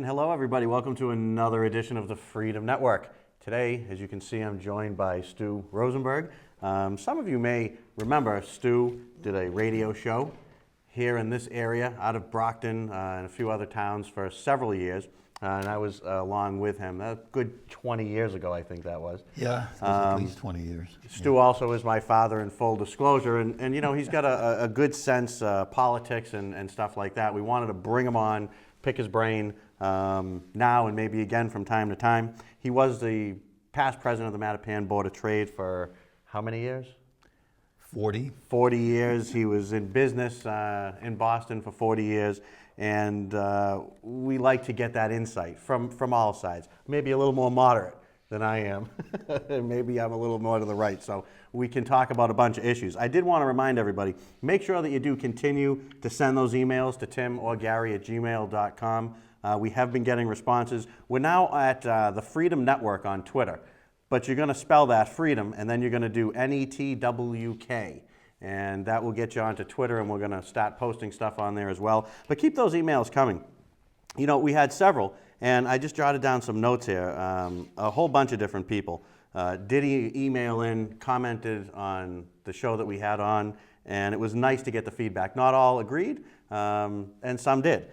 And hello everybody, welcome to another edition of the Freedom Network. Today, as you can see, I'm joined by Stu Rosenberg. Some of you may remember Stu did a radio show here in this area out of Brockton and a few other towns for several years. And I was along with him. A good 20 years ago, I think that was. Yeah, at least 20 years. Stu also is my father in full disclosure, and you know, he's got a good sense, politics and stuff like that. We wanted to bring him on, pick his brain now and maybe again from time to time. He was the past president of the Mattapan Board of Trade for how many years? 40. 40 years. He was in business in Boston for 40 years. And we like to get that insight from all sides. Maybe a little more moderate than I am. Maybe I'm a little more to the right. So we can talk about a bunch of issues. I did want to remind everybody, make sure that you do continue to send those emails to Tim or Gary at gmail.com. We have been getting responses. We're now at the Freedom Network on Twitter. But you're going to spell that freedom, and then you're going to do NETWK. And that will get you onto Twitter, and we're going to start posting stuff on there as well. But keep those emails coming. You know, we had several, and I just jotted down some notes here. A whole bunch of different people did email in, commented on the show that we had on, and it was nice to get the feedback. Not all agreed, and some did.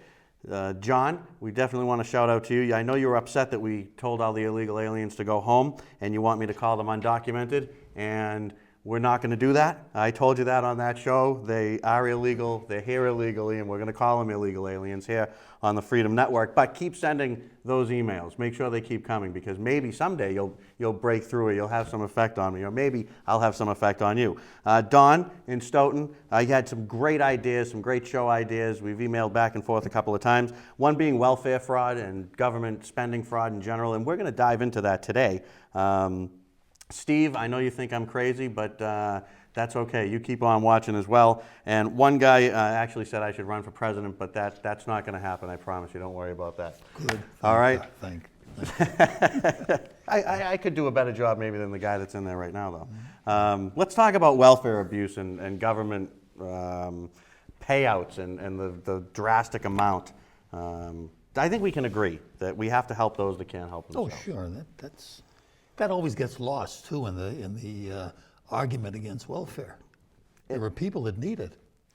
John, we definitely want to shout out to you. I know you were upset that we told all the illegal aliens to go home, and you want me to call them undocumented, and we're not going to do that. I told you that on that show. They are illegal, they're here illegally, and we're going to call them illegal aliens here on the Freedom Network. But keep sending those emails. Make sure they keep coming, because maybe someday you'll break through, or you'll have some effect on me, or maybe I'll have some effect on you. Don in Stoughton, you had some great ideas, some great show ideas. We've emailed back and forth a couple of times. One being welfare fraud and government spending fraud in general, and we're going to dive into that today. Steve, I know you think I'm crazy, but that's okay. You keep on watching as well. And one guy actually said I should run for president, but that's not going to happen, I promise you. Don't worry about that. Good. All right? Thank I could do a better job maybe than the guy that's in there right now, though. Let's talk about welfare abuse and government payouts and the drastic amount. I think we can agree that we have to help those that can't help themselves. Oh, sure. That always gets lost too in the argument against welfare. There are people that need it.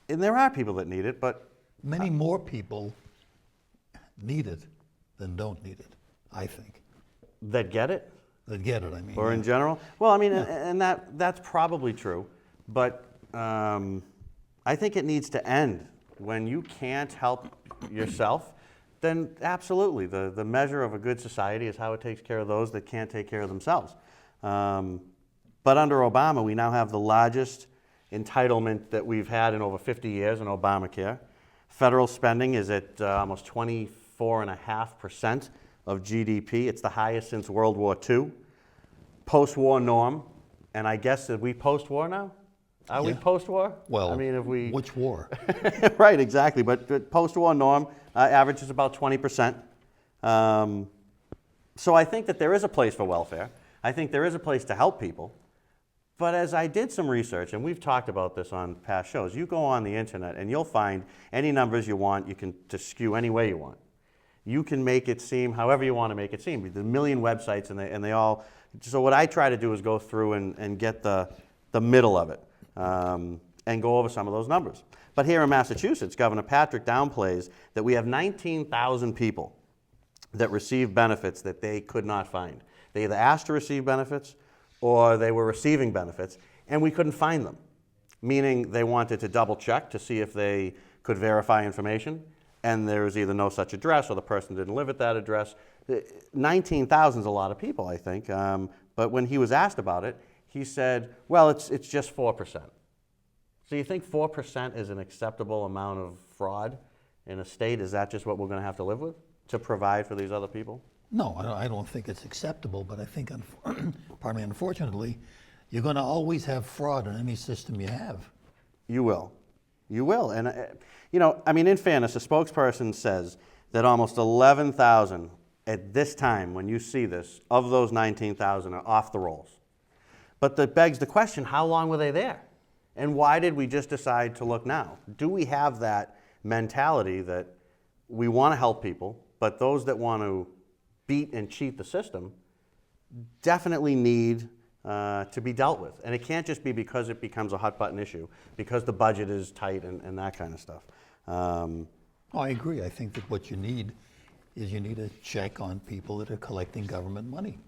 And there are people that need it, but many more people need it than don't need it, I think. That get it? That get it, I mean. Or yeah. in general? Well, I mean, and that's probably true, but I think it needs to end. When you can't help yourself, then absolutely, the measure of a good society is how it takes care of those that can't take care of themselves. But under Obama, we now have the largest entitlement that we've had in over 50 years in Obamacare. Federal spending is at almost 24.5% of GDP. It's the highest since World War II. Post-war norm, and I guess that we post-war now? Are we post-war? Well, I mean, if we which war? Right, exactly. But post-war norm averages about 20%. So I think that there is a place for welfare. I think there is a place to help people. But as I did some research, and we've talked about this on past shows, you go on the internet and you'll find any numbers you want. You can just skew any way you want. You can make it seem however you want to make it seem. There's a million websites, and they all. So what I try to do is go through and get the middle of it. And go over some of those numbers. But here in Massachusetts, Governor Patrick downplays that we have 19,000 people that receive benefits that they could not find. They either asked to receive benefits or they were receiving benefits, and we couldn't find them, meaning they wanted to double check to see if they could verify information, and there was either no such address or the person didn't live at that address. 19,000 is a lot of people, I think, but when he was asked about it, he said, well, it's just 4%. So you think 4% is an acceptable amount of fraud in a state? Is that just what we're going to have to live with to provide for these other people? No, I don't think it's acceptable, but I think, unfortunately, you're going to always have fraud in any system you have. You will. You will. And, you know, I mean, in fairness, a spokesperson says that almost 11,000 at this time, when you see this, of those 19,000 are off the rolls. But that begs the question, how long were they there? And why did we just decide to look now? Do we have that mentality that we want to help people, but those that want to beat and cheat the system definitely need to be dealt with. And it can't just be because it becomes a hot button issue, because the budget is tight and that kind of stuff. I agree. I think that what you need is you need a check on people that are collecting government money,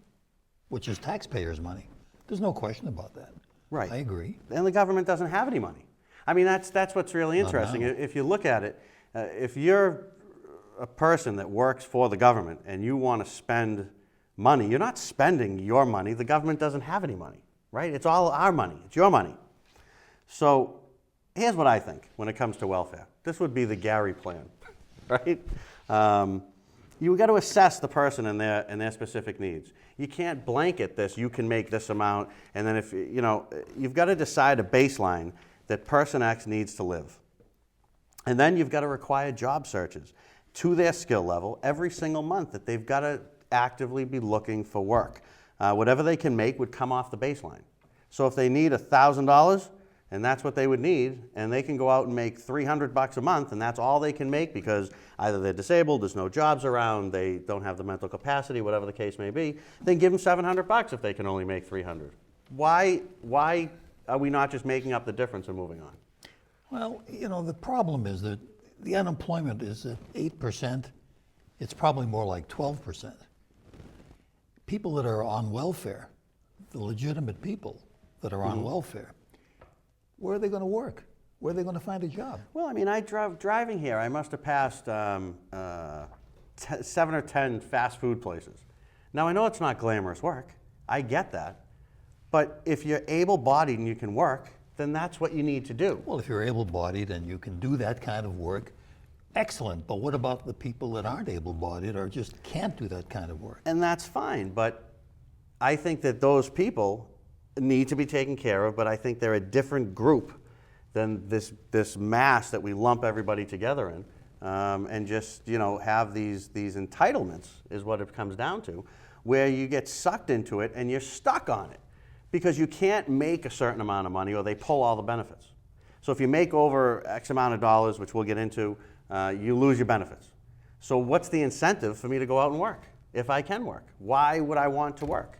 which is taxpayers' money. There's no question about that. Right. I agree. And the government doesn't have any money. I mean, that's what's really interesting. now. If you look at it, if you're a person that works for the government and you want to spend money, you're not spending your money. The government doesn't have any money, right? It's all our money. It's your money. So here's what I think when it comes to welfare. This would be the Gary plan, right? You got to assess the person and their specific needs. You can't blanket this, you can make this amount, and then if, you know, you've got to decide a baseline that person X needs to live. And then you've got to require job searches to their skill level every single month, that they've got to actively be looking for work. Whatever they can make would come off the baseline. So if they need $1,000, and that's what they would need, and they can go out and make $300 a month, and that's all they can make because either they're disabled, there's no jobs around, they don't have the mental capacity, whatever the case may be, then give them $700 if they can only make $300. Why are we not just making up the difference and moving on? Well, you know, the problem is that the unemployment is at 8%. It's probably more like 12%. People that are on welfare, the legitimate people that are on welfare, where are they going to work? Where are they going to find a job? Well, I mean, driving here, I must have passed 7 or 10 fast food places. Now, I know it's not glamorous work. I get that. But if you're able-bodied and you can work, then that's what you need to do. Well, if you're able-bodied and you can do that kind of work, excellent. But what about the people that aren't able-bodied or just can't do that kind of work? And that's fine, but I think that those people need to be taken care of, but I think they're a different group than this mass that we lump everybody together in, and just, you know, have these entitlements is what it comes down to, where you get sucked into it and you're stuck on it because you can't make a certain amount of money or they pull all the benefits. So if you make over X amount of dollars, which we'll get into, you lose your benefits. So what's the incentive for me to go out and work if I can work? Why would I want to work?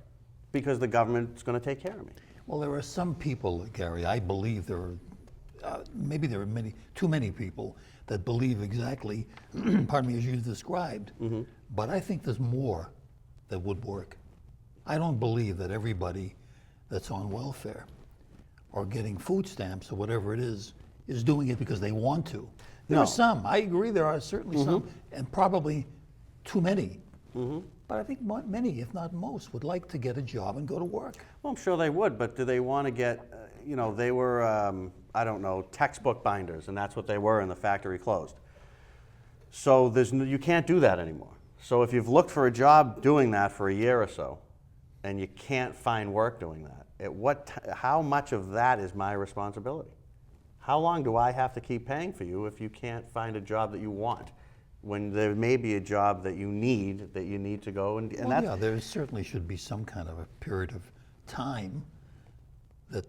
Because the government's going to take care of me. Well, there are some people, Gary, I believe there are, maybe there are too many people that believe exactly, pardon me, as you described. But I think there's more that would work. I don't believe that everybody that's on welfare or getting food stamps or whatever it is doing it because they want to. There are some. I agree there are certainly some, and probably too many. But I think many, if not most, would like to get a job and go to work. Well, I'm sure they would, but do they want to get, you know, they were, I don't know, textbook binders, and that's what they were, and the factory closed. So you can't do that anymore. So if you've looked for a job doing that for a year or so, and you can't find work doing that, how much of that is my responsibility? How long do I have to keep paying for you if you can't find a job that you want? When there may be a job that you need to go and Well, yeah, there certainly should be some kind of a period of time that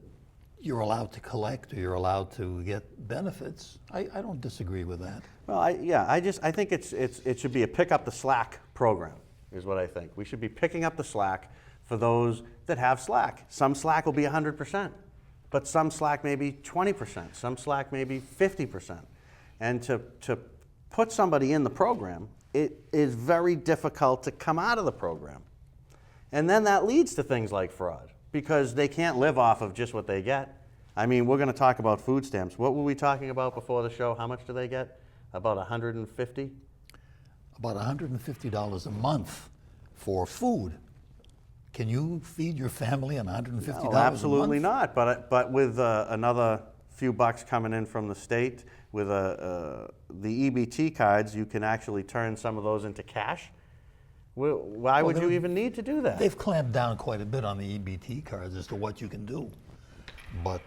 you're allowed to collect or you're allowed to get benefits. I don't disagree with that. Well, I think it should be a pick up the slack program, is what I think. We should be picking up the slack for those that have slack. Some slack will be 100%, but some slack may be 20%, some slack may be 50%. And to put somebody in the program, it is very difficult to come out of the program. And then that leads to things like fraud, because they can't live off of just what they get. I mean, we're going to talk about food stamps. What were we talking about before the show? How much do they get? About $150? About $150 a month for food. Can you feed your family on $150 a month? No, absolutely not. But with another few bucks coming in from the state, with the EBT cards, you can actually turn some of those into cash. Why would you even need to do that? They've clamped down quite a bit on the EBT cards as to what you can do. But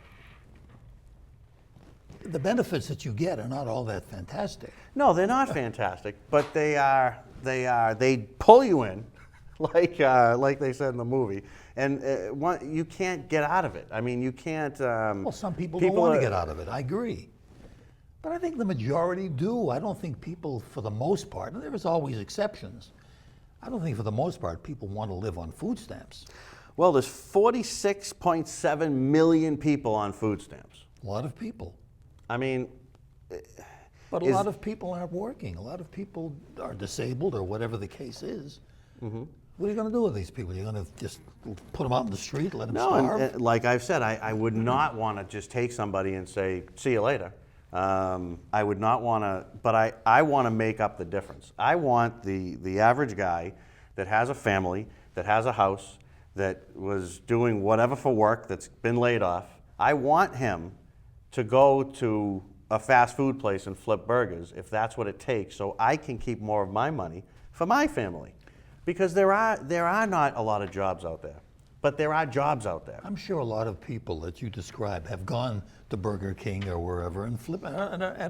the benefits that you get are not all that fantastic. No, they're not fantastic, but they pull you in, like they said in the movie, and you can't get out of it. I mean, you can't. Well, some people don't want to get out of it. I agree. But I think the majority do. I don't think people, for the most part, and there is always exceptions, I don't think for the most part people want to live on food stamps. Well, there's 46.7 million people on food stamps. A lot of people. I mean, But a lot of people aren't working. A lot of people are disabled or whatever the case is. What are you going to do with these people? You're going to just put them out in the street, let them no, starve? and like I've said, I would not want to just take somebody and say, see you later. I would not want to, but I want to make up the difference. I want the average guy that has a family, that has a house, that was doing whatever for work, that's been laid off. I want him to go to a fast food place and flip burgers if that's what it takes, so I can keep more of my money for my family. Because there are not a lot of jobs out there, but there are jobs out there. I'm sure a lot of people that you describe have gone to Burger King or wherever and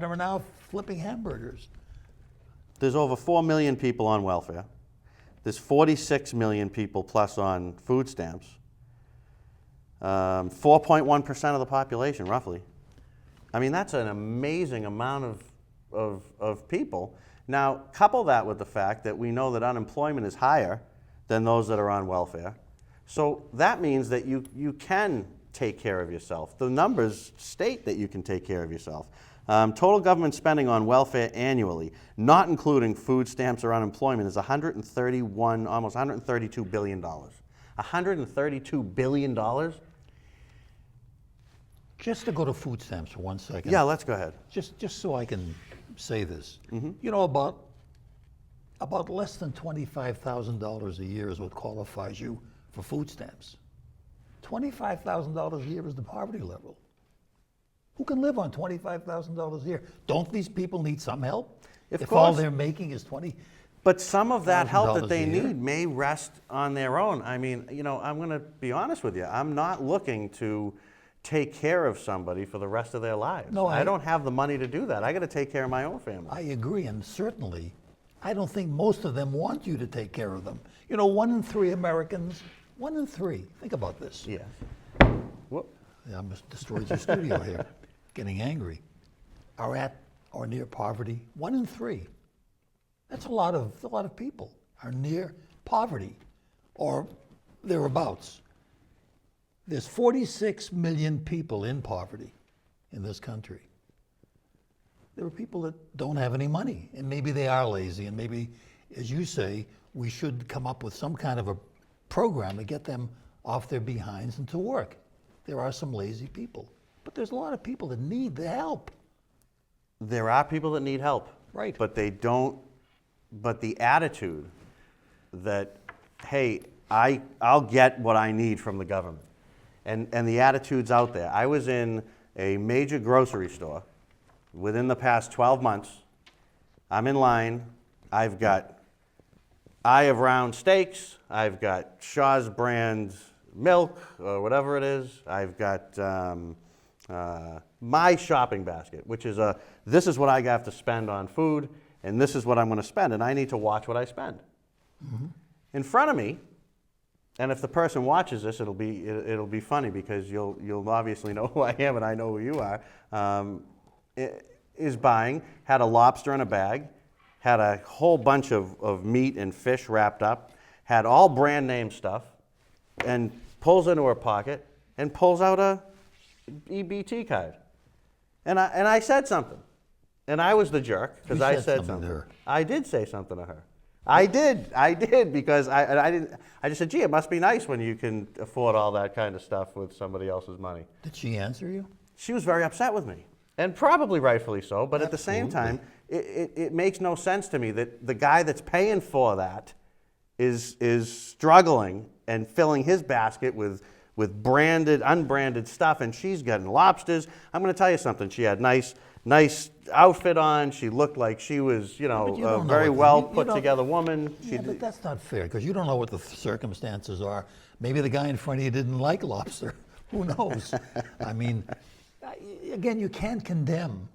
are now flipping hamburgers. There's over 4 million people on welfare. There's 46 million people plus on food stamps. 4.1% of the population, roughly. I mean, that's an amazing amount of people. Now, couple that with the fact that we know that unemployment is higher than those that are on welfare. So that means that you can take care of yourself. The numbers state that you can take care of yourself. Total government spending on welfare annually, not including food stamps or unemployment, is almost $132 billion. $132 billion? Just to go to food stamps for 1 second. Yeah, let's go ahead. Just so I can say this. You know, about less than $25,000 a year is what qualifies you for food stamps. $25,000 a year is the poverty level. Who can live on $25,000 a year? Don't these people need some help? If all they're making is $20,000 But some of that help that a they year? need may rest on their own. I mean, you know, I'm going to be honest with you. I'm not looking to take care of somebody for the rest of their lives. No, I don't have the money to do that. I got to take care of my own family. I agree, and certainly, I don't think most of them want you to take care of them. You know, 1 in 3 Americans, 1 in 3, think about this. Yes. Whoop. I almost destroyed your studio here, getting angry, are at or near poverty. 1 in 3. That's a lot of people are near poverty or thereabouts. There's 46 million people in poverty in this country. There are people that don't have any money, and maybe they are lazy, and maybe, as you say, we should come up with some kind of a program to get them off their behinds and to work. There are some lazy people, but there's a lot of people that need the help. There are people that need help. Right. But they don't, but the attitude that, hey, I'll get what I need from the government. And the attitude's out there. I was in a major grocery store within the past 12 months. I'm in line. I've got Eye of Round steaks. I've got Shaw's brand milk or whatever it is. I've got my shopping basket, which is this is what I have to spend on food, and this is what I'm going to spend, and I need to watch what I spend. In front of me, and if the person watches this, it'll be funny because you'll obviously know who I am and I know who you are. Is buying, had a lobster in a bag, had a whole bunch of meat and fish wrapped up, had all brand name stuff, and pulls into her pocket and pulls out a EBT card. And I said something. And I was the jerk because I said something. To her. I did say something to her. I did because I just said, gee, it must be nice when you can afford all that kind of stuff with somebody else's money. Did she answer you? She was very upset with me, and probably rightfully so, but at the same time, it makes no sense to me that the guy that's paying for that is struggling and filling his basket with branded, unbranded stuff, and she's getting lobsters. I'm going to tell you something. She had nice outfit on. She looked like she was, a very well put together woman. Yeah, but that's not fair because you don't know what the circumstances are. Maybe the guy in front of you didn't like lobster. Who knows? I mean, again, you can't condemn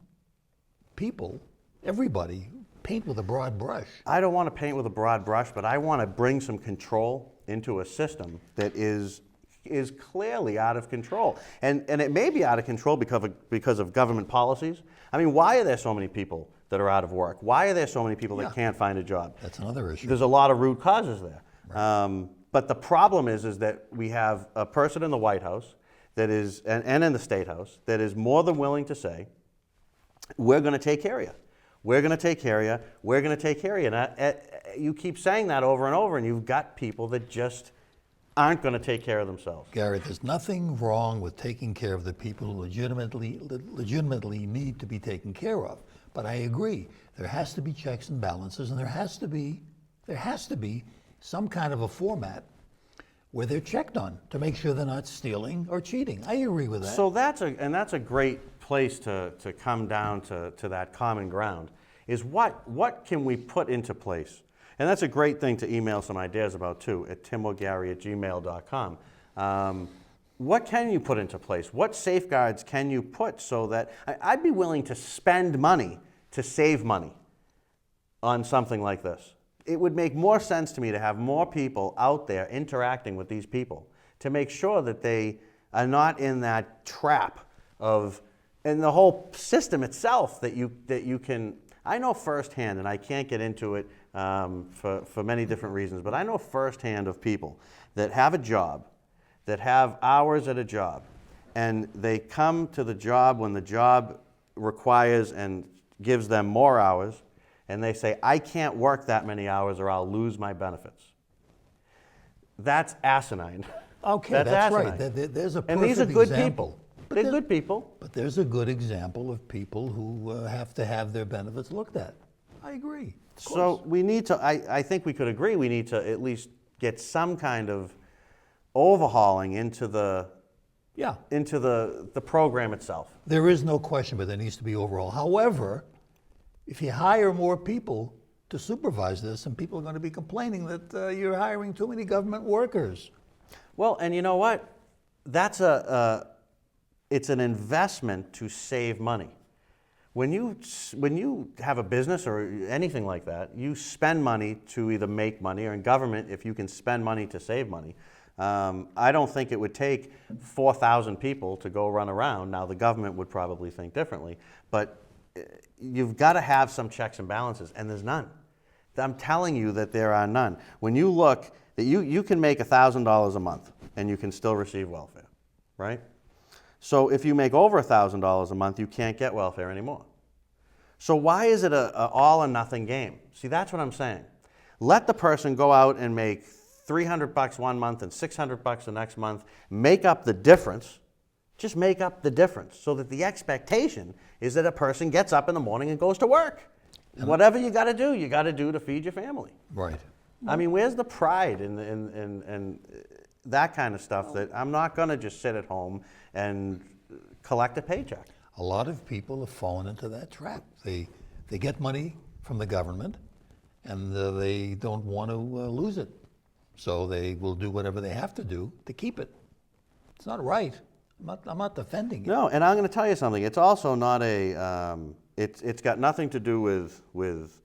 people, everybody, paint with a broad brush. I don't want to paint with a broad brush, but I want to bring some control into a system that is is clearly out of control. And it may be out of control because of government policies. I mean, why are there so many people that are out of work? Why are there so many people that can't find a job? That's another issue. There's a lot of root causes there. Right. But the problem is that we have a person in the White House that is, and in the State House, that is more than willing to say, we're going to take care of you. We're going to take care of you. We're going to take care of you. And you keep saying that over and over, and you've got people that just aren't going to take care of themselves. Gary, there's nothing wrong with taking care of the people who legitimately need to be taken care of. But I agree, there has to be checks and balances, and there has to be some kind of a format where they're checked on to make sure they're not stealing or cheating. I agree with that. So that's a great place to come down to that common ground, is what can we put into place? And that's a great thing to email some ideas about too, at timorgary@gmail.com. What can you put into place? What safeguards can you put so that, I'd be willing to spend money to save money on something like this. It would make more sense to me to have more people out there interacting with these people to make sure that they are not in that trap of, and the whole system itself that you can, I know firsthand, and I can't get into it for many different reasons, but I know firsthand of people that have a job, that have hours at a job, and they come to the job when the job requires and gives them more hours, and they say, I can't work that many hours or I'll lose my benefits. That's asinine. Okay, that's right. There's a perfect example. And these are good people. They're good people. But there's a good example of people who have to have their benefits looked at. I agree. So we need to, I think we could agree, we need to at least get some kind of overhauling into the program itself. There is no question, but there needs to be overhaul. However, if you hire more people to supervise this, and people are going to be complaining that you're hiring too many government workers. Well, and you know what? That's it's an investment to save money. When you have a business or anything like that, you spend money to either make money, or in government, if you can spend money to save money. I don't think it would take 4,000 people to go run around. Now, the government would probably think differently, but you've got to have some checks and balances, and there's none. I'm telling you that there are none. When you look, that you can make $1,000 a month, and you can still receive welfare, right? So if you make over $1,000 a month, you can't get welfare anymore. So why is it a all or nothing game? See, that's what I'm saying. Let the person go out and make $300 one month and $600 the next month, make up the difference. Just make up the difference so that the expectation is that a person gets up in the morning and goes to work. And whatever you got to do to feed your family. Right. I mean, where's the pride in that kind of stuff, that I'm not going to just sit at home and collect a paycheck? A lot of people have fallen into that trap. They get money from the government, and they don't want to lose it. So they will do whatever they have to do to keep it. It's not right. I'm not defending it. No, and I'm going to tell you something. It's also not a. It's got nothing to do with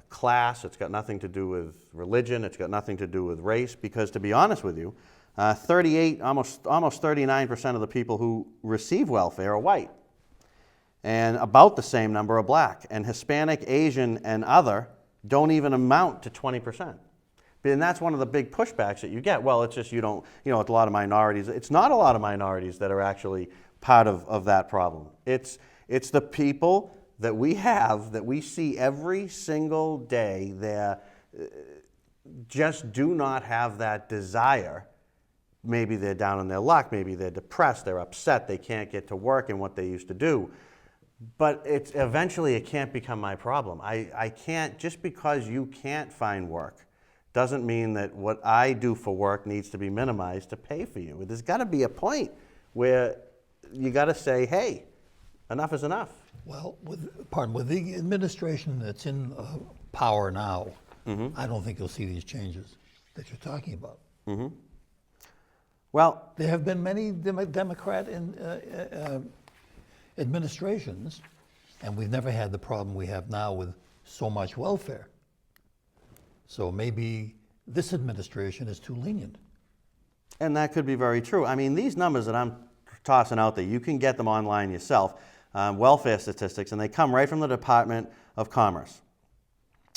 class. It's got nothing to do with religion. It's got nothing to do with race. Because to be honest with you, 38, almost 39% of the people who receive welfare are white, and about the same number are black. And Hispanic, Asian, and other don't even amount to 20%. And that's one of the big pushbacks that you get. Well, it's just it's a lot of minorities. It's not a lot of minorities that are actually part of that problem. It's the people that we have, that we see every single day, they just do not have that desire. Maybe they're down on their luck, maybe they're depressed, they're upset, they can't get to work in what they used to do. But eventually it can't become my problem. I can't, just because you can't find work, doesn't mean that what I do for work needs to be minimized to pay for you. There's got to be a point where you got to say, hey, enough is enough. Well, with the administration that's in power now, I don't think you'll see these changes that you're talking about. Well, there have been many Democrat administrations, and we've never had the problem we have now with so much welfare. So maybe this administration is too lenient. And that could be very true. I mean, these numbers that I'm tossing out there, you can get them online yourself, welfare statistics, and they come right from the Department of Commerce.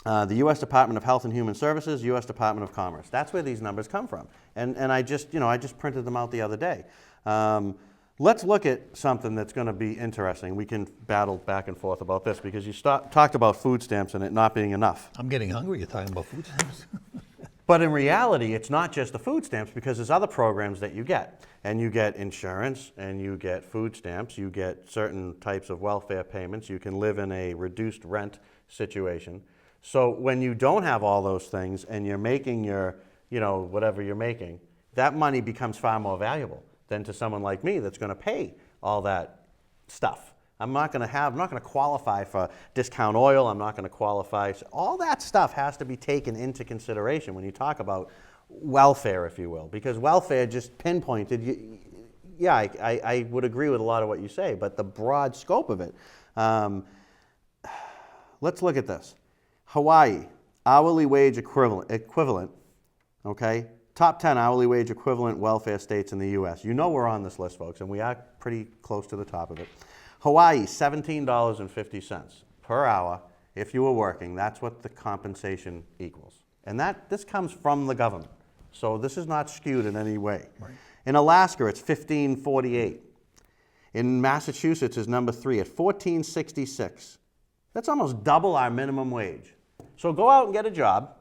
The U.S. Department of Health and Human Services, U.S. Department of Commerce. That's where these numbers come from. And I just printed them out the other day. Let's look at something that's going to be interesting. We can battle back and forth about this because you talked about food stamps and it not being enough. I'm getting hungry. You're talking about food stamps. But in reality, it's not just the food stamps because there's other programs that you get. And you get insurance, and you get food stamps, you get certain types of welfare payments, you can live in a reduced rent situation. So when you don't have all those things and you're making your, whatever you're making, that money becomes far more valuable than to someone like me that's going to pay all that stuff. I'm not going to qualify for discount oil. I'm not going to qualify. So all that stuff has to be taken into consideration when you talk about welfare, if you will, because welfare just pinpointed. Yeah, I would agree with a lot of what you say, but the broad scope of it. Let's look at this. Hawaii, hourly wage equivalent, okay? Top 10 hourly wage equivalent welfare states in the U.S. You know we're on this list, folks, and we are pretty close to the top of it. Hawaii, $17.50 per hour if you were working. That's what the compensation equals. And this comes from the government. So this is not skewed in any way. Right. In Alaska, it's $15.48. In Massachusetts is number 3 at $14.66. That's almost double our minimum wage. So go out and get a job,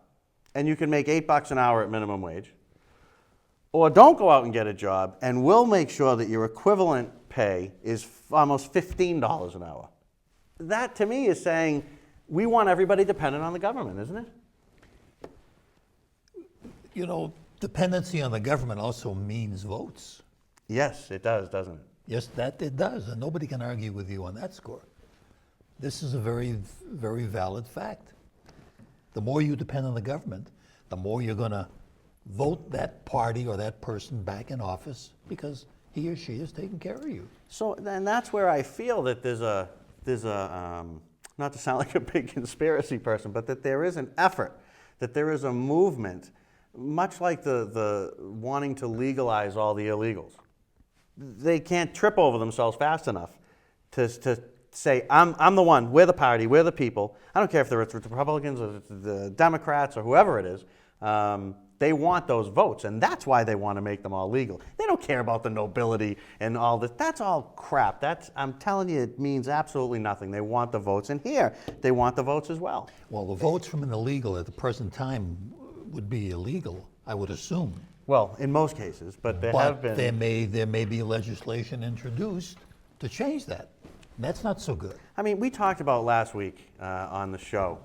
and you can make $8 an hour at minimum wage. Or don't go out and get a job, and we'll make sure that your equivalent pay is almost $15 an hour. That, to me, is saying we want everybody dependent on the government, isn't it? Dependency on the government also means votes. Yes, it does, doesn't it? Yes, that it does, and nobody can argue with you on that score. This is a very, very valid fact. The more you depend on the government, the more you're going to vote that party or that person back in office because he or she is taking care of you. So then that's where I feel that there's a not to sound like a big conspiracy person, but that there is an effort, that there is a movement, much like the wanting to legalize all the illegals. They can't trip over themselves fast enough to say, I'm the one, we're the party, we're the people. I don't care if they're the Republicans or the Democrats or whoever it is. They want those votes, and that's why they want to make them all legal. They don't care about the nobility and all this. That's all crap. I'm telling you, it means absolutely nothing. They want the votes, and here, they want the votes as well. Well, the votes from an illegal at the present time would be illegal, I would assume. Well, in most cases, but have been. There may be legislation introduced to change that. And that's not so good. I mean, we talked about last week on the show.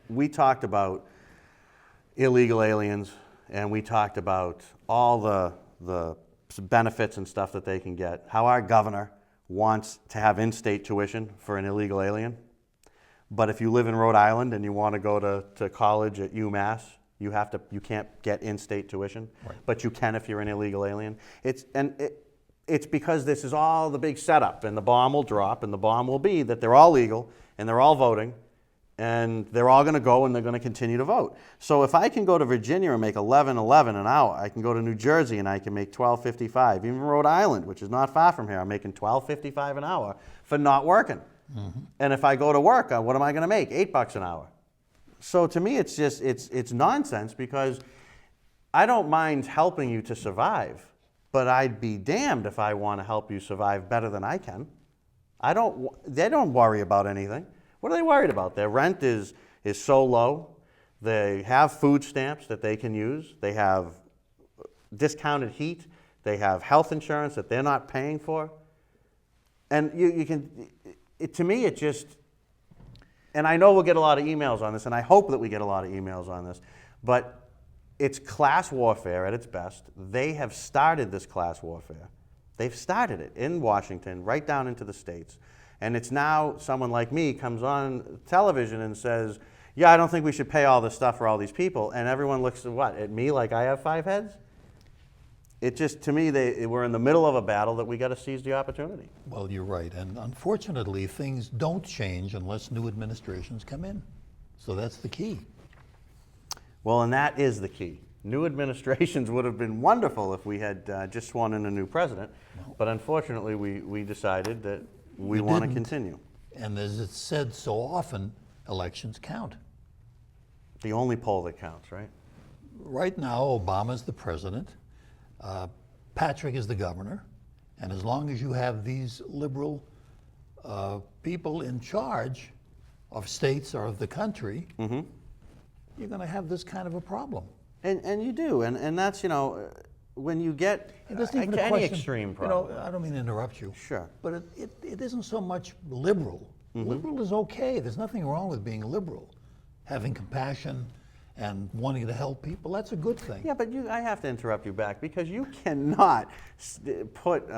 We talked about illegal aliens, and we talked about all the benefits and stuff that they can get, how our governor wants to have in-state tuition for an illegal alien. But if you live in Rhode Island and you want to go to college at UMass, you can't get in-state tuition, right. But you can if you're an illegal alien. It's because this is all the big setup, and the bomb will drop, and the bomb will be that they're all legal, and they're all voting, and they're all going to go, and they're going to continue to vote. So if I can go to Virginia and make $11.11 an hour, I can go to New Jersey and I can make $12.55. Even Rhode Island, which is not far from here, I'm making $12.55 an hour for not working. Mm-hmm. And if I go to work, what am I going to make? $8 an hour. So to me, it's just it's nonsense, because I don't mind helping you to survive, but I'd be damned if I want to help you survive better than I can. They don't worry about anything. What are they worried about? Their rent is so low. They have food stamps that they can use. They have discounted heat. They have health insurance that they're not paying for. And to me, it just, and I know we'll get a lot of emails on this, and I hope that we get a lot of emails on this, but it's class warfare at its best. They have started this class warfare. They've started it in Washington, right down into the states. And it's now someone like me comes on television and says, yeah, I don't think we should pay all this stuff for all these people. And everyone looks at me like I have 5 heads? It just, to me, we're in the middle of a battle that we got to seize the opportunity. Well, you're right. And unfortunately, things don't change unless new administrations come in. So that's the key. Well, and that is the key. New administrations would have been wonderful if we had just sworn in a new president, but unfortunately we decided that we want to didn't. continue. And as it's said so often, elections count. The only poll that counts, right? Right now, Obama's the president, Patrick is the governor, and as long as you have these liberal people in charge of states or of the country, you're going to have this kind of a problem. And you do, and that's, when you get It isn't even a any question, extreme problem. I don't mean to interrupt you. Sure. But it isn't so much liberal. Liberal is okay. There's nothing wrong with being liberal. Having compassion and wanting to help people, that's a good thing. Yeah, but I have to interrupt you back because you cannot put,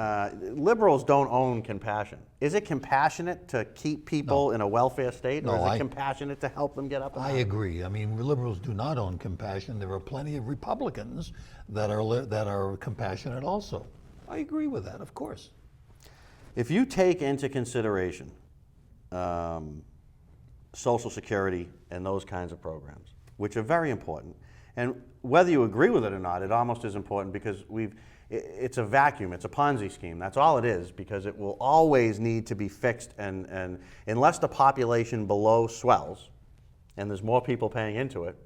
liberals don't own compassion. Is it compassionate to keep people in a welfare state, or No, is it compassionate to help them get up? I agree. I mean, liberals do not own compassion. There are plenty of Republicans that are compassionate also. I agree with that, of course. If you take into consideration Social Security and those kinds of programs, which are very important, and whether you agree with it or not, it almost is important because it's a vacuum, it's a Ponzi scheme. That's all it is, because it will always need to be fixed, and unless the population below swells, and there's more people paying into it,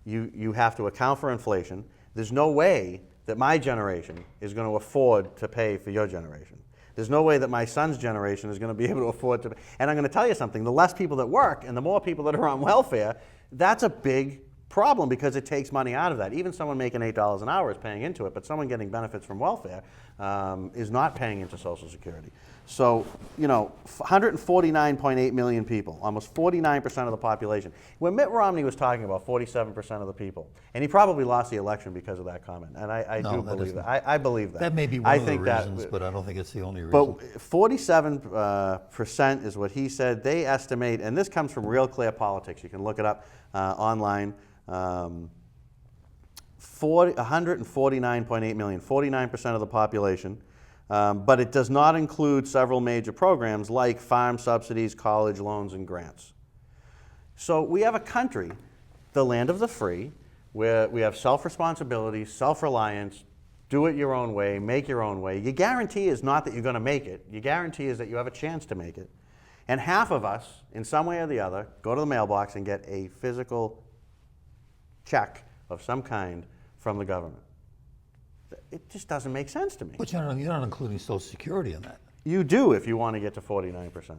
you have to account for inflation. There's no way that my generation is going to afford to pay for your generation. There's no way that my son's generation is going to be able to afford to. And I'm going to tell you something, the less people that work and the more people that are on welfare, that's a big problem because it takes money out of that. Even someone making $8 an hour is paying into it, but someone getting benefits from welfare is not paying into Social Security. So, 149.8 million people, almost 49% of the population. When Mitt Romney was talking about 47% of the people, and he probably lost the election because of that comment, and I do believe that. I believe that. That may be one of the reasons, but I don't think it's the only reason. But 47% is what he said. They estimate, and this comes from Real Clear Politics. You can look it up online. 149.8 million, 49% of the population. But it does not include several major programs like farm subsidies, college loans, and grants. So we have a country, the land of the free, where we have self-responsibility, self-reliance, do it your own way, make your own way. Your guarantee is not that you're going to make it. Your guarantee is that you have a chance to make it. And half of us, in some way or the other, go to the mailbox and get a physical check of some kind from the government. It just doesn't make sense to me. But you're not including Social Security in that. You do if you want to get to 49%.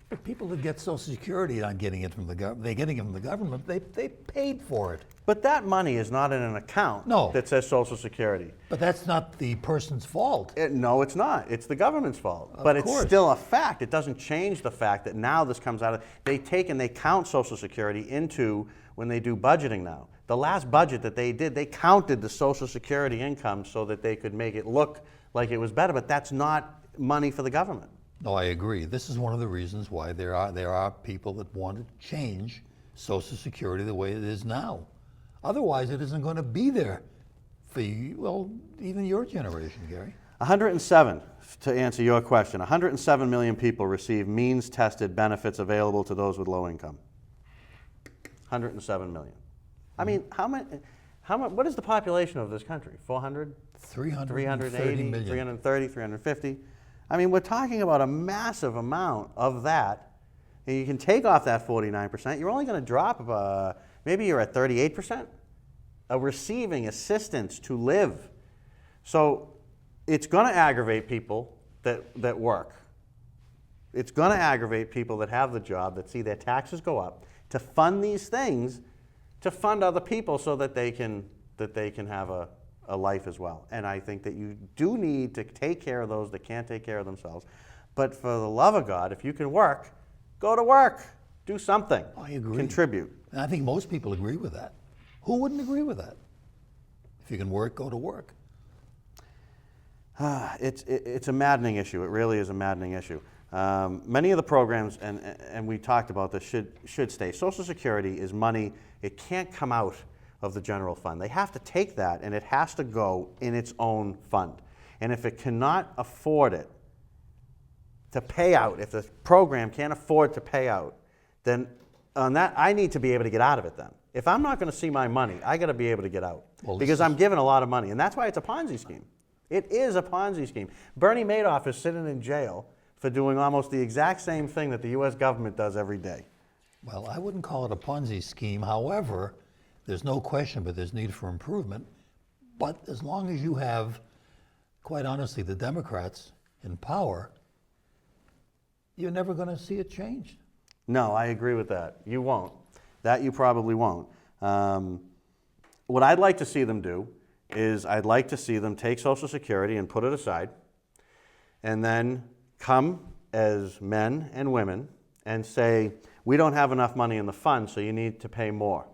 But people that get Social Security aren't getting it from the government. They're getting it from the government. They paid for it. But that money is not in an account that says Social Security. But that's not the person's fault. No, it's not. It's the government's fault. But it's still a fact. It doesn't change the fact that now this comes out of... They count Social Security into when they do budgeting now. The last budget that they did, they counted the Social Security income so that they could make it look like it was better, but that's not money for the government. No, I agree. This is one of the reasons why there are people that want to change Social Security the way it is now. Otherwise, it isn't going to be there for you, well, even your generation, Gary. 107, to answer your question, 107 million people receive means-tested benefits available to those with low income. 107 million. I mean, what is the population of this country? 400? 330 million. 330, 350? I mean, we're talking about a massive amount of that. And you can take off that 49%. You're only going to drop, maybe you're at 38% of receiving assistance to live. So it's going to aggravate people that work. It's going to aggravate people that have the job, that see their taxes go up, to fund these things, to fund other people so that they can have a life as well. And I think that you do need to take care of those that can't take care of themselves. But for the love of God, if you can work, go to work. Do something. I agree. Contribute. And I think most people agree with that. Who wouldn't agree with that? If you can work, go to work. It's a maddening issue. It really is a maddening issue. Many of the programs, and we talked about this, should stay. Social Security is money. It can't come out of the general fund. They have to take that, and it has to go in its own fund. And if it cannot afford it to pay out, if the program can't afford to pay out, then on that, I need to be able to get out of it then. If I'm not going to see my money, I got to be able to get out Well, because I'm given a lot of money. And that's why it's a Ponzi scheme. It is a Ponzi scheme. Bernie Madoff is sitting in jail for doing almost the exact same thing that the U.S. government does every day. Well, I wouldn't call it a Ponzi scheme. However, there's no question, but there's need for improvement. But as long as you have, quite honestly, the Democrats in power, you're never going to see it changed. No, I agree with that. You won't. That you probably won't. What I'd like to see them do is I'd like to see them take Social Security and put it aside and then come as men and women and say, we don't have enough money in the fund, so you need to pay more.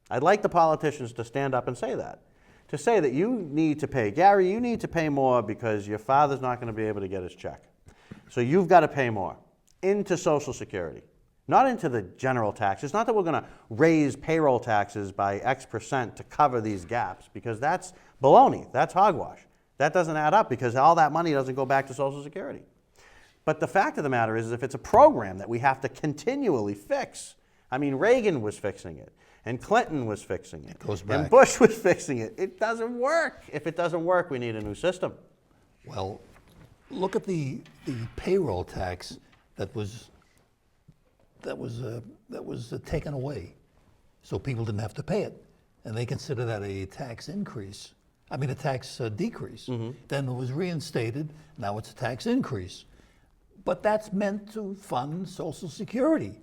I'd like the politicians to stand up and say that. To say that you need to pay, Gary, you need to pay more because your father's not going to be able to get his check. So you've got to pay more into Social Security, not into the general tax. It's not that we're going to raise payroll taxes by X% to cover these gaps, because that's baloney, that's hogwash. That doesn't add up because all that money doesn't go back to Social Security. But the fact of the matter is, if it's a program that we have to continually fix, I mean, Reagan was fixing it, and Clinton was fixing it, goes back. and Bush was fixing it. It doesn't work. If it doesn't work, we need a new system. Well, look at the payroll tax that was taken away, so people didn't have to pay it, and they consider that a tax increase. I mean, a tax decrease. Then it was reinstated. Now it's a tax increase. But that's meant to fund Social Security.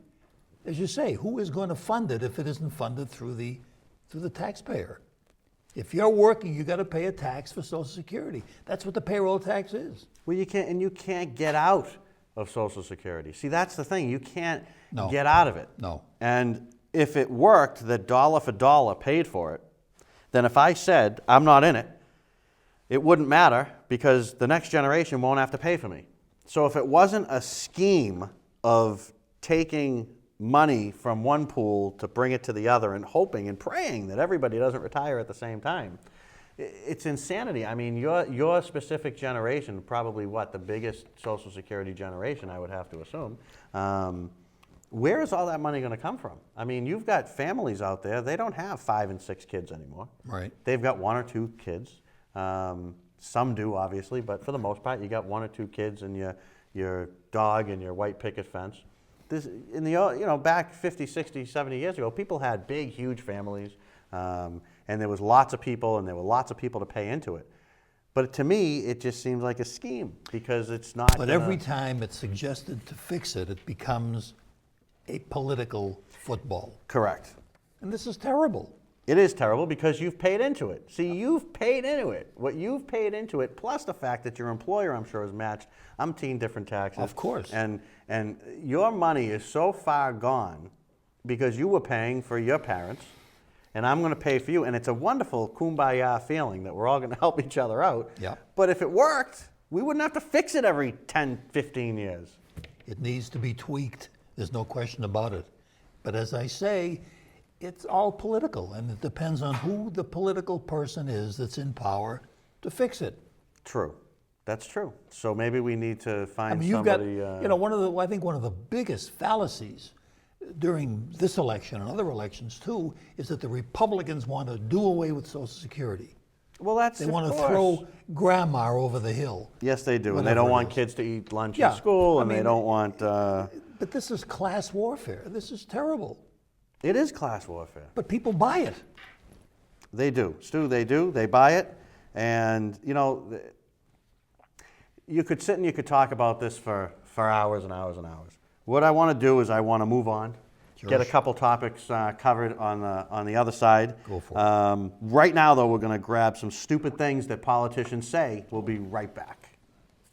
As you say, who is going to fund it if it isn't funded through the taxpayer? If you're working, you got to pay a tax for Social Security. That's what the payroll tax is. Well, you can't get out of Social Security. See, that's the thing. You can't No. get out of it. No. And if it worked that dollar for dollar paid for it, then if I said I'm not in it, it wouldn't matter because the next generation won't have to pay for me. So if it wasn't a scheme of taking money from one pool to bring it to the other and hoping and praying that everybody doesn't retire at the same time, it's insanity. I mean, your specific generation, probably the biggest Social Security generation, I would have to assume. Where is all that money going to come from? I mean, you've got families out there, they don't have 5 and 6 kids anymore. Right. They've got 1 or 2 kids. Some do, obviously, but for the most part, you got 1 or 2 kids and your dog and your white picket fence. This, back 50, 60, 70 years ago, people had big, huge families, and there was lots of people, and there were lots of people to pay into it. But to me, it just seems like a scheme because it's not. But every time it's suggested to fix it, it becomes a political football. Correct. And this is terrible. It is terrible because you've paid into it. See, you've paid into it. What you've paid into it, plus the fact that your employer, I'm sure, has matched umpteen different taxes. Of course. And your money is so far gone because you were paying for your parents, and I'm going to pay for you. And it's a wonderful kumbaya feeling that we're all going to help each other out. Yeah. But if it worked, we wouldn't have to fix it every 10, 15 years. It needs to be tweaked. There's no question about it. But as I say, it's all political, and it depends on who the political person is that's in power to fix it. True. That's true. So maybe we need to find I mean, you've somebody. got, I think one of the biggest fallacies during this election and other elections too is that the Republicans want to do away with Social Security. Well, They want to throw grandma over the hill. Yes, they do. And they Whatever don't it want is. kids to eat lunch Yeah, in school, I and they mean, don't want. But this is class warfare. This is terrible. It is class warfare. But people buy it. They do. Stu, they do. They buy it. And, you could sit and you could talk about this for hours and hours and hours. What I want to do is I want to move on, get a couple topics covered on the other side. Go for it. Right now, though, we're going to grab some stupid things that politicians say. We'll be right back.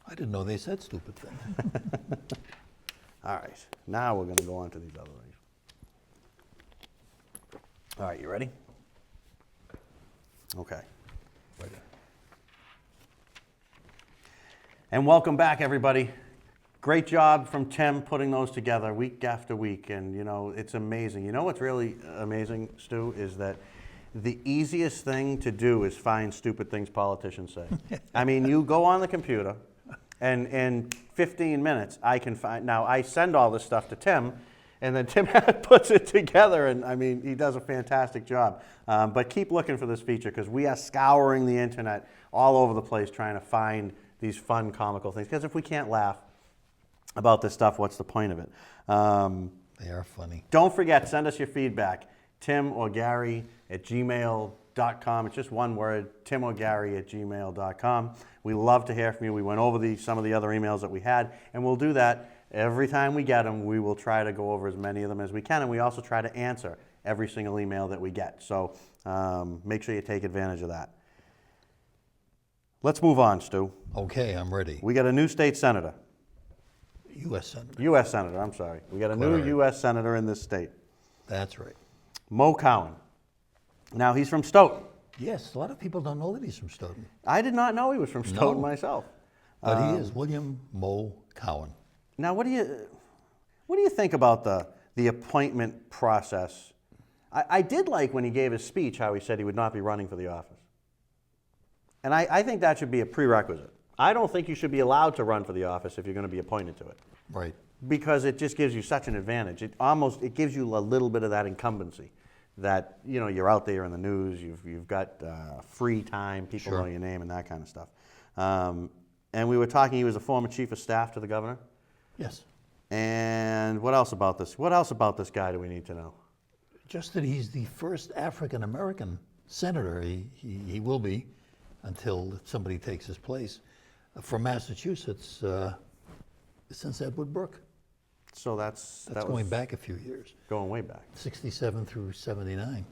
I didn't know they said stupid things. All right. Now we're going to go on to these other things. All right, you ready? Okay. Right. And welcome back, everybody. Great job from Tim putting those together week after week. And, it's amazing. You know what's really amazing, Stu, is that the easiest thing to do is find stupid things politicians say. I mean, you go on the computer, and in 15 minutes, I can find. Now, I send all this stuff to Tim, And then Tim puts it together, and I mean, he does a fantastic job. But keep looking for this feature because we are scouring the internet all over the place trying to find these fun, comical things. Because if we can't laugh about this stuff, what's the point of it? They are funny. Don't forget, send us your feedback. Tim or Gary at gmail.com. It's just one word, Tim or Gary at gmail.com. We love to hear from you. We went over some of the other emails that we had, and we'll do that every time we get them. We will try to go over as many of them as we can, and we also try to answer every single email that we get. So make sure you take advantage of that. Let's move on, Stu. Okay, I'm ready. We got a new state senator. U.S. Senator. U.S. Senator, I'm sorry. We got a new U.S. Senator in this state. That's right. Mo Cowan. Now, he's from Stoughton. Yes, a lot of people don't know that he's from Stoughton. I did not know he was from Stoughton No. myself. But he is William Mo Cowan. Now, what do you think about the appointment process? I did like when he gave his speech how he said he would not be running for the office. And I think that should be a prerequisite. I don't think you should be allowed to run for the office if you're going to be appointed to it. Right. Because it just gives you such an advantage. It gives you a little bit of that incumbency that, you know, you're out there in the news, you've got free time, people Sure. know your name and that kind of stuff. And we were talking, he was a former chief of staff to the governor. Yes. And what else about this? What else about this guy do we need to know? Just that he's the first African-American senator. He will be until somebody takes his place. From Massachusetts since Edward Brooke. So that's Going back a few years. Going way back. 67 through 79.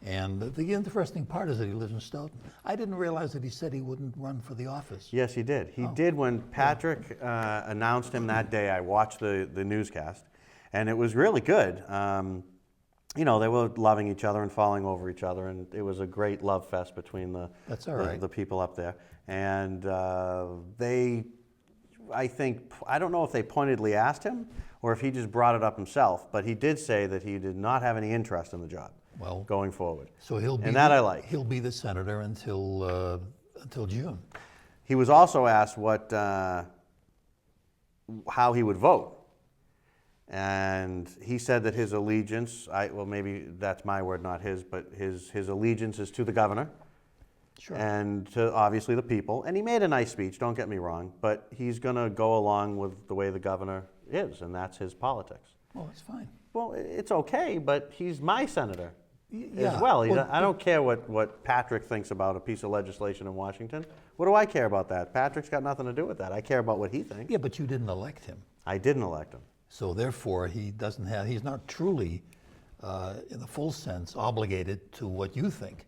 And the interesting part is that he lives in Stoughton. I didn't realize that he said he wouldn't run for the office. Yes, he did. He did when Patrick announced him that day. I watched the newscast, and it was really good. You know, they were loving each other and falling over each other, and it was a great love fest between That's all right. the people up there. And I don't know if they pointedly asked him or if he just brought it up himself, but he did say that he did not have any interest in the job going forward. So he'll be I like. He'll be the senator until June. He was also asked how he would vote. And he said that his allegiance, well, maybe that's my word, not his, but his allegiance is to the governor. Sure. And to obviously the people. And he made a nice speech, don't get me wrong, but he's going to go along with the way the governor is, and that's his politics. Well, that's fine. Well, it's okay, but he's my senator Yeah. as well. Well, I don't care what Patrick thinks about a piece of legislation in Washington. What do I care about that? Patrick's got nothing to do with that. I care about what he thinks. Yeah, but you didn't elect him. I didn't elect him. So therefore, he's not truly, in the full sense, obligated to what you think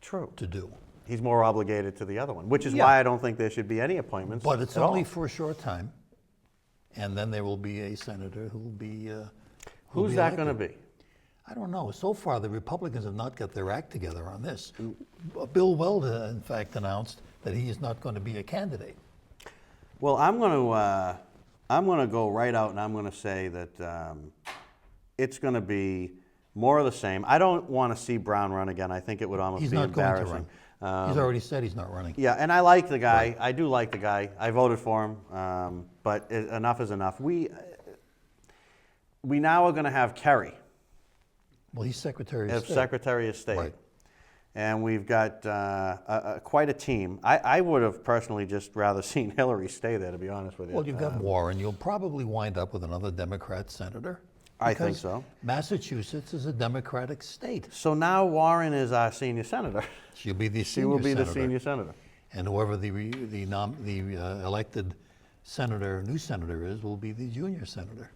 True. to do. He's more obligated to the other one, which is Yeah. why I don't think there should be any appointments. But it's at only all. for a short time, and then there will be a senator who will be. Who's that going to be? I don't know. So far, the Republicans have not got their act together on this. Bill Weld, in fact, announced that he is not going to be a candidate. Well, I'm going to go right out and I'm going to say that it's going to be more of the same. I don't want to see Brown run again. I think it would almost He's be not going to embarrassing. run. He's already said he's not running. Yeah, and I like the guy. Right. I do like the guy. I voted for him, but enough is enough. We now are going to have Kerry. Well, he's Secretary of State. Secretary of State. Right. And we've got quite a team. I would have personally just rather seen Hillary stay there, to be honest with you. Well, you've got Warren. You'll probably wind up with another Democrat senator. I think so. Massachusetts is a Democratic state. So now Warren is our senior senator. She'll be the She senior will be senator. the senior senator. And whoever the elected senator, new senator is, will be the junior senator.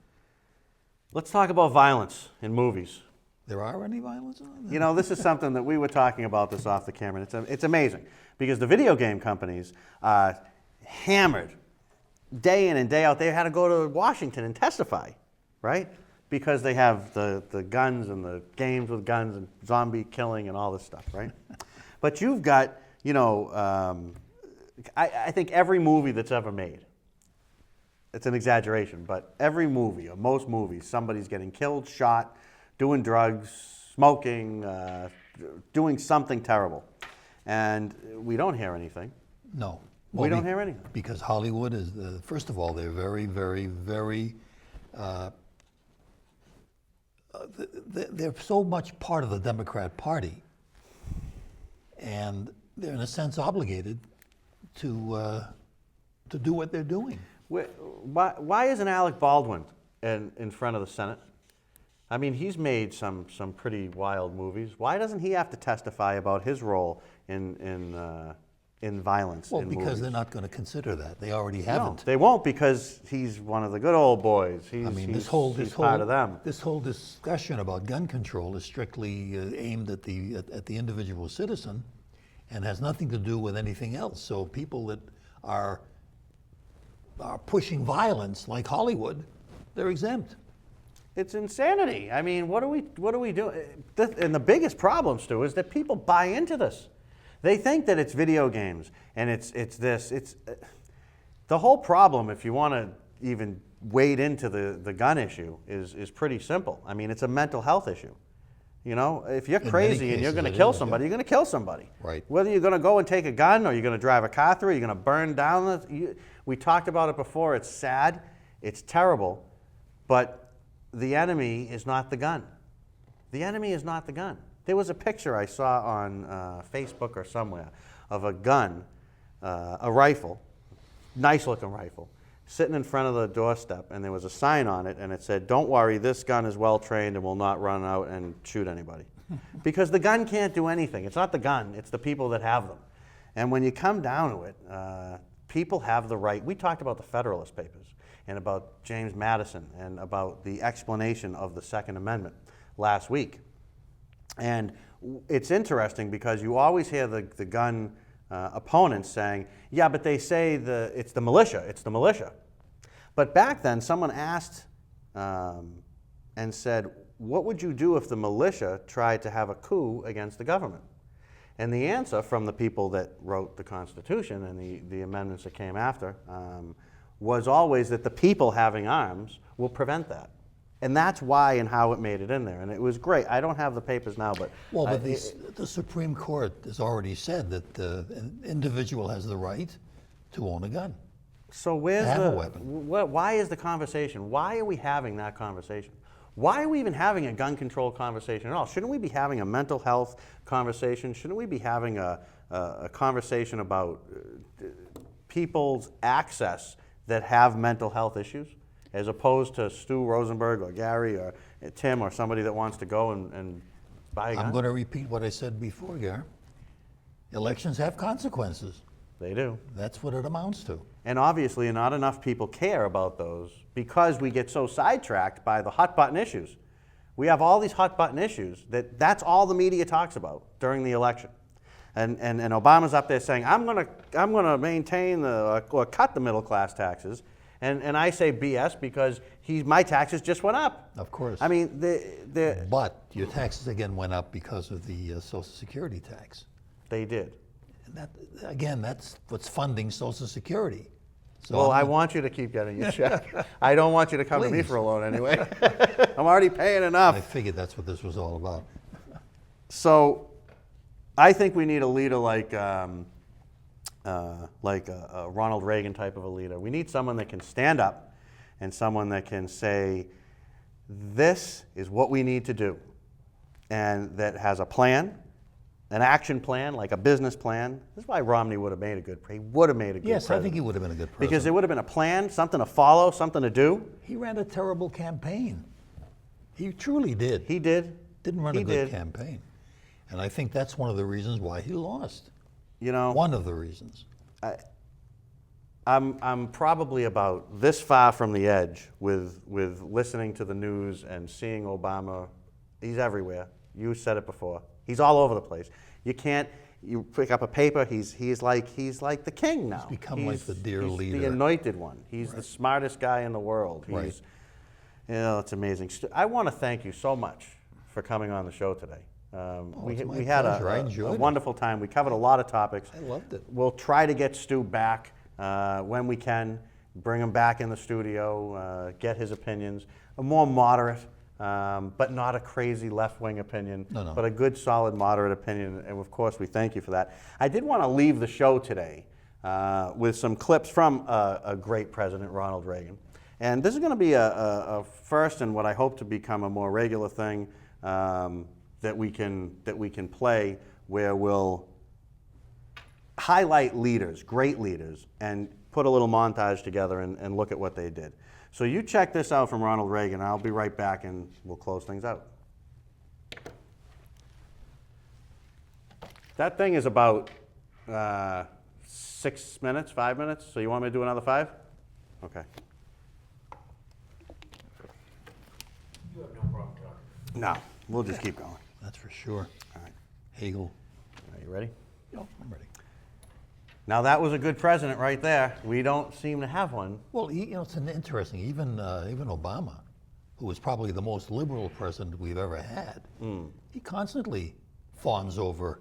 Let's talk about violence in movies. There are any violence on You know, this is something that we were talking about this off the camera. It's amazing because the video game companies are hammered day in and day out. They had to go to Washington and testify, right? Because they have the guns and the games with guns and zombie killing and all this stuff, right? But you've got, you know, I think every movie that's ever made, it's an exaggeration, but every movie or most movies, somebody's getting killed, shot, doing drugs, smoking, doing something terrible. And we don't hear anything. No. We don't hear anything. Because Hollywood is, first of all, they're very, very, very they're so much part of the Democrat Party, and they're in a sense obligated to do what they're doing. Why isn't Alec Baldwin in front of the Senate? I mean, he's made some pretty wild movies. Why doesn't he have to testify about his role in violence? Well, in because movies? they're not going to consider that. They already No, haven't. they won't, because he's one of the good old boys. He's, I mean, he's this whole part of them. this whole discussion about gun control is strictly aimed at the individual citizen, and has nothing to do with anything else. So people that are pushing violence, like Hollywood, they're exempt. It's insanity. I mean, what do we do? And the biggest problem, Stu, is that people buy into this. They think that it's video games and it's this. It's the whole problem. If you want to even wade into the gun issue, is pretty simple. I mean, it's a mental health issue. You know, if you're crazy and you're going to kill somebody, you're going to kill somebody. Right. Whether you're going to go and take a gun, or you're going to drive a car through, you're going to burn down. We talked about it before. It's sad. It's terrible. But the enemy is not the gun. The enemy is not the gun. There was a picture I saw on Facebook or somewhere of a gun, a rifle, nice looking rifle, sitting in front of the doorstep, and there was a sign on it, and it said, "Don't worry, this gun is well trained and will not run out and shoot anybody." Because the gun can't do anything. It's not the gun, it's the people that have them. And when you come down to it, people have the right. We talked about the Federalist Papers and about James Madison and about the explanation of the Second Amendment last week. And it's interesting because you always hear the gun opponents saying, yeah, but they say it's the militia. But back then, someone asked and said, what would you do if the militia tried to have a coup against the government? And the answer from the people that wrote the Constitution and the amendments that came after was always that the people having arms will prevent that. And that's why and how it made it in there. And it was great. I don't have the papers now, but... Well, but the Supreme Court has already said that an individual has the right to own a gun. So where's have the... a weapon. Why is the conversation? Why are we having that conversation? Why are we even having a gun control conversation at all? Shouldn't we be having a mental health conversation? Shouldn't we be having a conversation about people's access that have mental health issues, as opposed to Stu Rosenberg or Gary or Tim or somebody that wants to go and buy a gun? I'm going to repeat what I said before, Gary. Elections have consequences. They do. That's what it amounts to. And obviously not enough people care about those because we get so sidetracked by the hot button issues. We have all these hot button issues that's all the media talks about during the election. And Obama's up there saying, I'm gonna maintain or cut the middle class taxes. And I say BS because my taxes just went up. Of course. I mean, But your taxes again went up because of the Social Security tax. they did. And that's what's funding Social Security. So Well, I want you to keep getting your check. I don't want you to come to me Please. for a loan anyway. I'm already paying I enough. figured that's what this was all about. So I think we need a leader like a Ronald Reagan type of a leader. We need someone that can stand up and someone that can say, this is what we need to do, and that has a plan, an action plan, like a business plan. This is why Romney would have made a good president. He would have made a good Yes, president. I think he would have been a good president. Because there would have been a plan, something to follow, something to do. He ran a terrible campaign. He truly did. He did. Didn't run He a good did. campaign. And I think that's one of the reasons why he lost. You know, One of the reasons. I'm probably about this far from the edge with listening to the news and seeing Obama. He's everywhere. You said it before. He's all over the place. You pick up a paper, he's like the king now. He's become like the dear he's leader. the anointed one. He's the smartest guy in the world. Right. It's amazing. I want to thank you so much for coming on the show today. It's my we had pleasure. I a enjoyed it. wonderful time. We covered a lot of topics. I loved it. We'll try to get Stu back when we can, bring him back in the studio, get his opinions, a more moderate, but not a crazy left-wing opinion, No. but a good, solid, moderate opinion, and of course we thank you for that. I did want to leave the show today with some clips from a great president, Ronald Reagan. And this is going to be a first and what I hope to become a more regular thing that we can play, where we'll highlight leaders, great leaders, and put a little montage together and look at what they did. So you check this out from Ronald Reagan. I'll be right back and we'll close things out. That thing is about 6 minutes, 5 minutes. So you want me to do another 5? Okay. You have no problem talking. No, we'll just keep going. That's for sure. All right. Hegel. Are you ready? Oh, I'm ready. Now that was a good president right there. We don't seem to have one. Well, it's an interesting. Even Obama, who was probably the most liberal president we've ever had, he constantly fawns over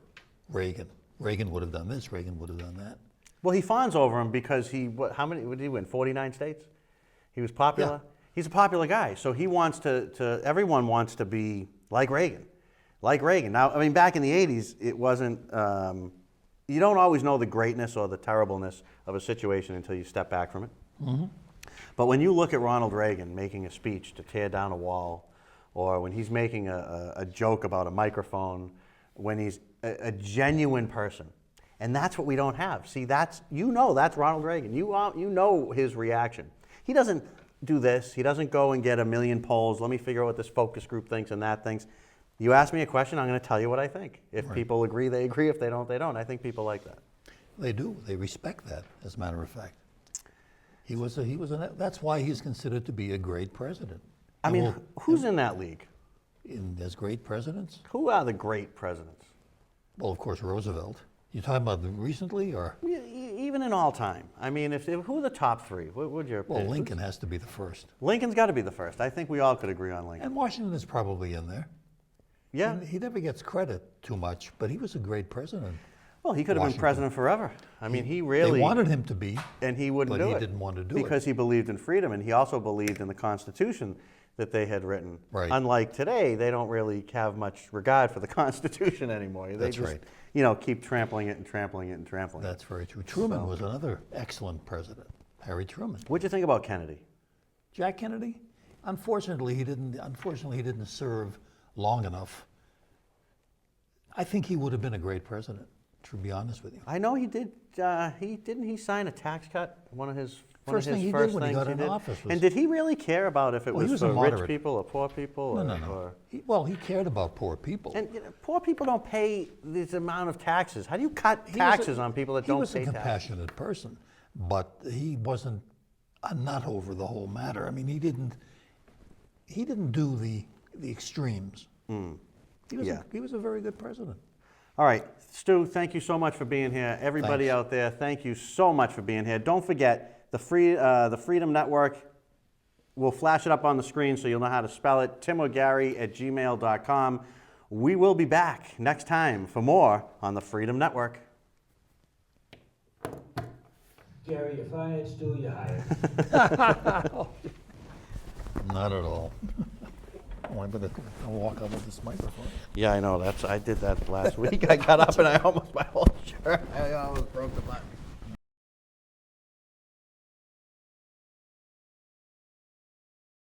Reagan. Reagan would have done this. Reagan would have done that. Well, he fawns over him because how many did he win? 49 states? He was popular? Yeah. He's a popular guy, so he wants everyone wants to be like Reagan. Like Reagan. Now, I mean, back in the 80s, it wasn't, you don't always know the greatness or the terribleness of a situation until you step back from it. Mm-hmm. But when you look at Ronald Reagan making a speech to tear down a wall, or when he's making a joke about a microphone, when he's a genuine person, and that's what we don't have. See, that's Ronald Reagan. You know his reaction. He doesn't do this. He doesn't go and get a million polls. Let me figure out what this focus group thinks and that thinks. You ask me a question, I'm going to tell you what I think. If people agree, they agree. If they don't, they don't. I think people like that. They do. They respect that, as a matter of fact. That's why he's considered to be a great president. I mean, who's in that league? As great presidents? Who are the great presidents? Well, of course, Roosevelt. You talking about recently, or? Even in all time. I mean, who are the top 3? What would your Well, pick? Lincoln has to be the first. Lincoln's got to be the first. I think we all could agree on Lincoln. And Washington is probably in there. Yeah. He never gets credit too much, but he was a great president. Well, he could have been Washington. president forever. I mean, he really... They wanted him to be, and he wouldn't but do he it. didn't want to do it. Because he believed in freedom, and he also believed in the Constitution that they had written. Right. Unlike today, they don't really have much regard for the Constitution anymore. They That's just, right. Keep trampling it and trampling it and trampling it. That's very true. Truman was another excellent president, Harry Truman. What'd you think about Kennedy? Jack Kennedy? Unfortunately, he didn't serve long enough. I think he would have been a great president, to be honest with you. I know he did. Didn't he sign a tax cut? One of his First thing he did when he got in office was... And did he really care about if it Well, he was was for a rich moderate. people or poor people? No. He cared about poor people. And poor people don't pay this amount of taxes. How do you cut taxes on people that don't pay He was a taxes? compassionate person, but he wasn't a nut over the whole matter. I mean, he didn't do the extremes. He was a very good president. All right, Stu, thank you so much for being here. Everybody Thanks. out there, thank you so much for being here. Don't forget, the Freedom Network, we'll flash it up on the screen so you'll know how to spell it, timogary@gmail.com. We will be back next time for more on the Freedom Network. Gary, if I had Stu, you hired. Not at all. Oh, I better walk out with this microphone. Yeah, I know. I did that last week. I got up and I almost, my whole shirt, I almost broke the button.